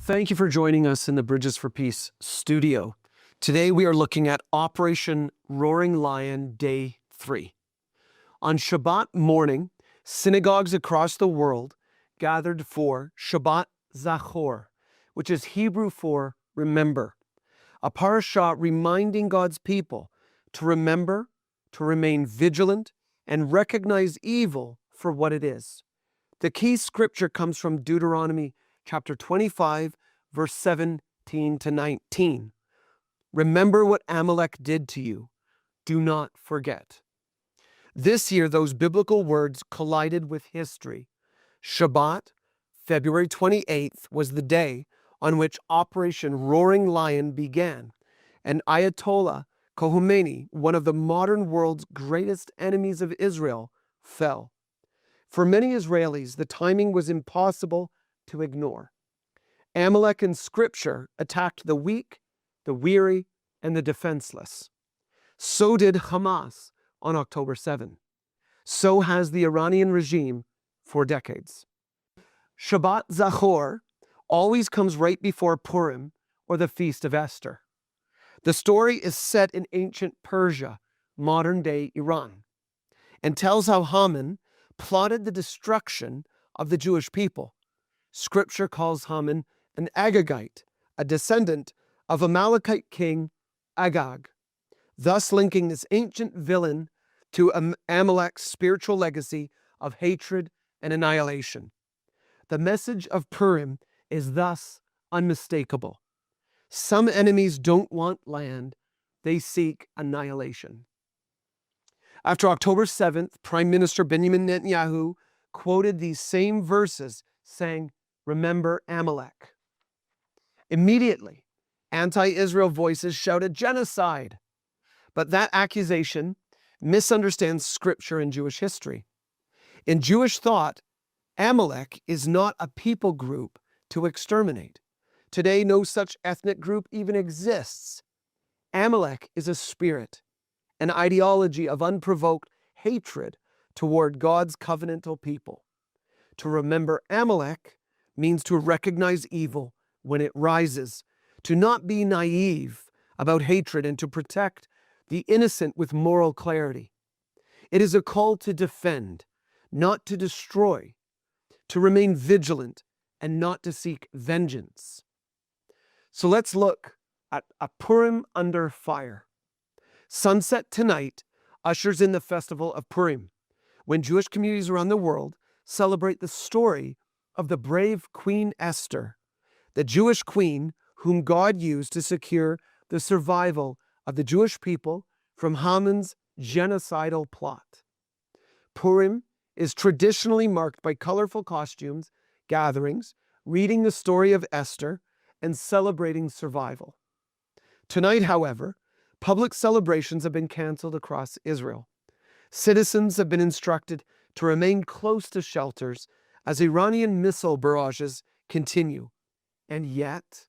Thank you for joining us in the Bridges for Peace studio. Today we are looking at Operation Roaring Lion Day 3. On Shabbat morning, synagogues across the world gathered for Shabbat Zachor, which is Hebrew for remember, a parashah reminding God's people to remember, to remain vigilant, and recognize evil for what it is. The key scripture comes from Deuteronomy chapter 25, verse 17 to 19. Remember what Amalek did to you. Do not forget. This year, those biblical words collided with history. Shabbat, February 28th, was the day on which Operation Roaring Lion began, and Ayatollah Khomeini, one of the modern world's greatest enemies of Israel, fell. For many Israelis, the timing was impossible to ignore. Amalek in Scripture attacked the weak, the weary, and the defenseless. So did Hamas on October 7. So has the Iranian regime for decades. Shabbat Zachor always comes right before Purim or the Feast of Esther. The story is set in ancient Persia, modern-day Iran, and tells how Haman plotted the destruction of the Jewish people. Scripture calls Haman an Agagite, a descendant of Amalekite king Agag, thus linking this ancient villain to Amalek's spiritual legacy of hatred and annihilation. The message of Purim is thus unmistakable. Some enemies don't want land, they seek annihilation. After October 7th, Prime Minister Benjamin Netanyahu quoted these same verses saying, "Remember Amalek." Immediately, anti-Israel voices shouted genocide. But that accusation misunderstands Scripture and Jewish history. In Jewish thought, Amalek is not a people group to exterminate. Today, no such ethnic group even exists. Amalek is a spirit, an ideology of unprovoked hatred toward God's covenantal people. To remember Amalek means to recognize evil when it rises, to not be naive about hatred, and to protect the innocent with moral clarity. It is a call to defend, not to destroy, to remain vigilant, and not to seek vengeance. So let's look at a Purim under fire. Sunset tonight ushers in the festival of Purim, when Jewish communities around the world celebrate the story of the brave Queen Esther, the Jewish queen whom God used to secure the survival of the Jewish people from Haman's genocidal plot. Purim is traditionally marked by colorful costumes, gatherings, reading the story of Esther, and celebrating survival. Tonight, however, public celebrations have been canceled across Israel. Citizens have been instructed to remain close to shelters as Iranian missile barrages continue. And yet,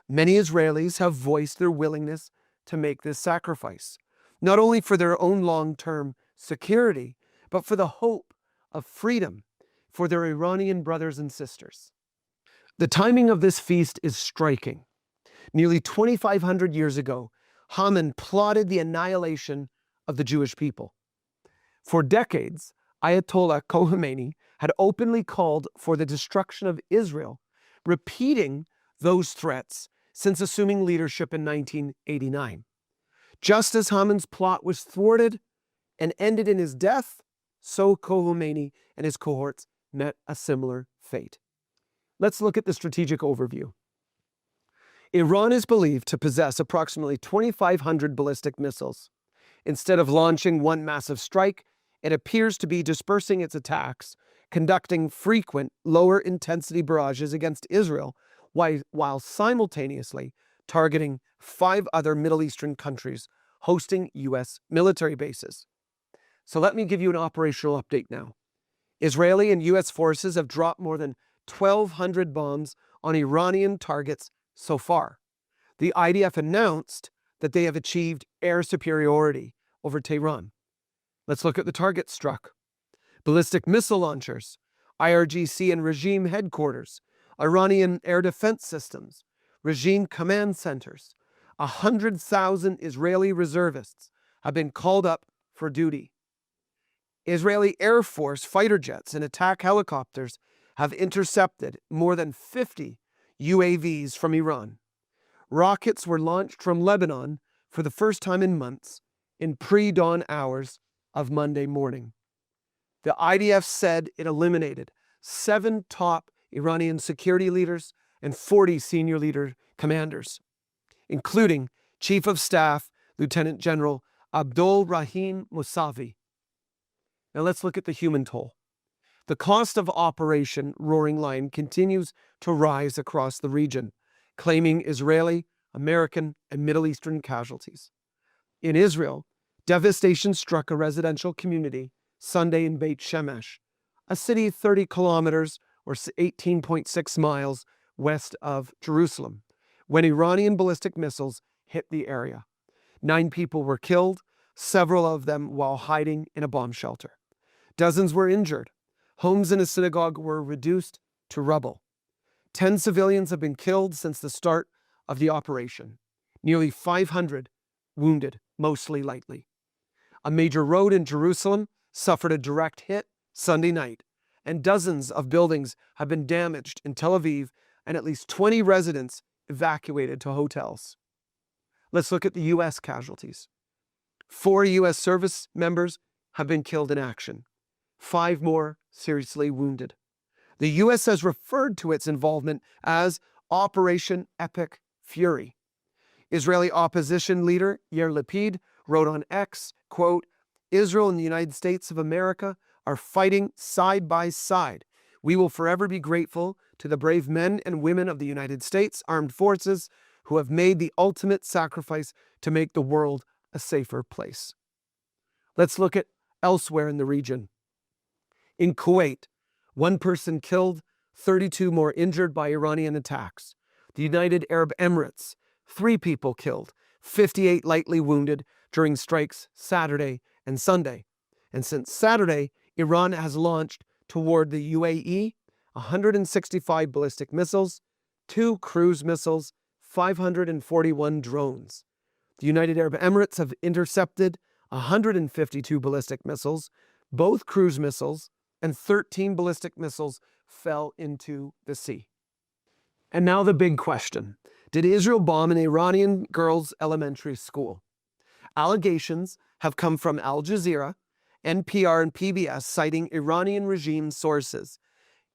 many Israelis have voiced their willingness to make this sacrifice, not only for their own long-term security, but for the hope of freedom for their Iranian brothers and sisters. The timing of this feast is striking. Nearly 2,500 years ago, Haman plotted the annihilation of the Jewish people. For decades, Ayatollah Khomeini had openly called for the destruction of Israel, repeating those threats since assuming leadership in 1989. Just as Haman's plot was thwarted and ended in his death, so Khomeini and his cohorts met a similar fate. Let's look at the strategic overview. Iran is believed to possess approximately 2,500 ballistic missiles. Instead of launching one massive strike, it appears to be dispersing its attacks, conducting frequent lower-intensity barrages against Israel, while simultaneously targeting 5 other Middle Eastern countries hosting U.S. military bases. So let me give you an operational update now. Israeli and U.S. forces have dropped more than 1,200 bombs on Iranian targets so far. The IDF announced that they have achieved air superiority over Tehran. Let's look at the targets struck. Ballistic missile launchers, IRGC and regime headquarters, Iranian air defense systems, regime command centers. 100,000 Israeli reservists have been called up for duty. Israeli Air Force fighter jets and attack helicopters have intercepted more than 50 UAVs from Iran. Rockets were launched from Lebanon for the first time in months in pre-dawn hours of Monday morning. The IDF said it eliminated 7 top Iranian security leaders and 40 senior leader commanders, including Chief of Staff Lieutenant General Abdul Rahim Mousavi. Now let's look at the human toll. The cost of Operation Roaring Lion continues to rise across the region, claiming Israeli, American, and Middle Eastern casualties. In Israel, devastation struck a residential community Sunday in Beit Shemesh, a city 30 kilometers or 18.6 miles west of Jerusalem, when Iranian ballistic missiles hit the area. 9 people were killed, several of them while hiding in a bomb shelter. Dozens were injured. Homes and a synagogue were reduced to rubble. 10 civilians have been killed since the start of the operation. Nearly 500 wounded, mostly lightly. A major road in Jerusalem suffered a direct hit Sunday night, and dozens of buildings have been damaged in Tel Aviv and at least 20 residents evacuated to hotels. Let's look at the U.S. casualties. 4 U.S. service members have been killed in action. 5 more seriously wounded. The U.S. has referred to its involvement as Operation Epic Fury. Israeli opposition leader Yair Lapid wrote on X, quote, "Israel and the United States of America are fighting side by side. We will forever be grateful to the brave men and women of the United States Armed Forces who have made the ultimate sacrifice to make the world a safer place." Let's look at elsewhere in the region. In Kuwait, 1 person killed, 32 more injured by Iranian attacks. The United Arab Emirates, 3 people killed, 58 lightly wounded during strikes Saturday and Sunday. And since Saturday, Iran has launched toward the UAE 165 ballistic missiles, 2 cruise missiles, 541 drones. The United Arab Emirates have intercepted 152 ballistic missiles, both cruise missiles, and 13 ballistic missiles fell into the sea. And now the big question. Did Israel bomb an Iranian girls' elementary school? Allegations have come from Al Jazeera, NPR, and PBS citing Iranian regime sources.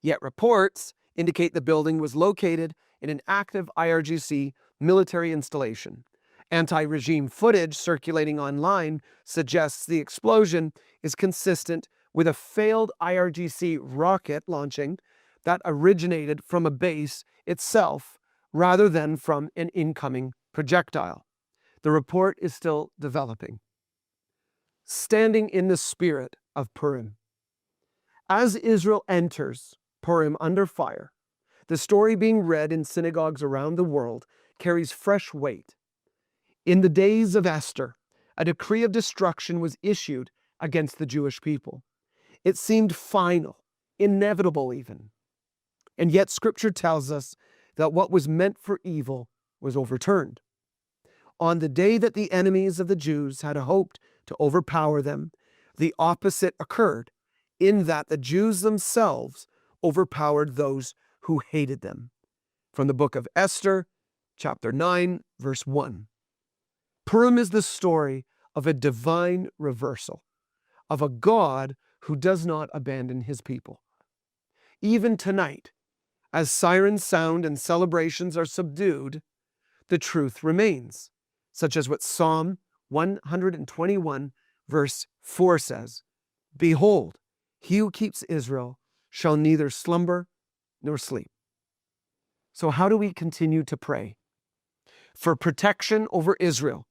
Yet reports indicate the building was located in an active IRGC military installation. Anti-regime footage circulating online suggests the explosion is consistent with a failed IRGC rocket launching that originated from a base itself rather than from an incoming projectile. The report is still developing. Standing in the spirit of Purim. As Israel enters Purim under fire, the story being read in synagogues around the world carries fresh weight. In the days of Esther, a decree of destruction was issued against the Jewish people. It seemed final, inevitable even. And yet Scripture tells us that what was meant for evil was overturned. On the day that the enemies of the Jews had hoped to overpower them, the opposite occurred, in that the Jews themselves overpowered those who hated them. From the book of Esther, chapter 9, verse 1. Purim is the story of a divine reversal, of a God who does not abandon his people. Even tonight, as sirens sound and celebrations are subdued, the truth remains, such as what Psalm 121, verse 4 says, "Behold, he who keeps Israel shall neither slumber nor sleep." So how do we continue to pray? For protection over Israel.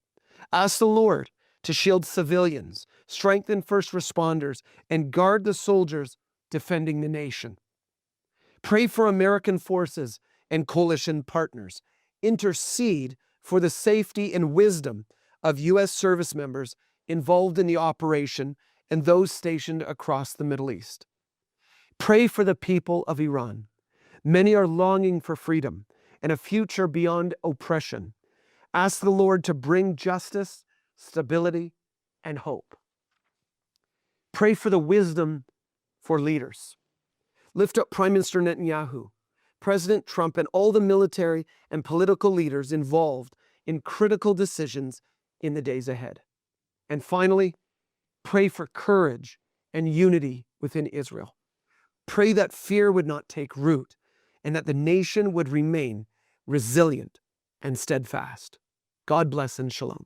Ask the Lord to shield civilians, strengthen first responders, and guard the soldiers defending the nation. Pray for American forces and coalition partners. Intercede for the safety and wisdom of U.S. service members involved in the operation and those stationed across the Middle East. Pray for the people of Iran. Many are longing for freedom and a future beyond oppression. Ask the Lord to bring justice, stability, and hope. Pray for the wisdom for leaders. Lift up Prime Minister Netanyahu, President Trump, and all the military and political leaders involved in critical decisions in the days ahead. And finally, pray for courage and unity within Israel. Pray that fear would not take root and that the nation would remain resilient and steadfast. God bless and shalom.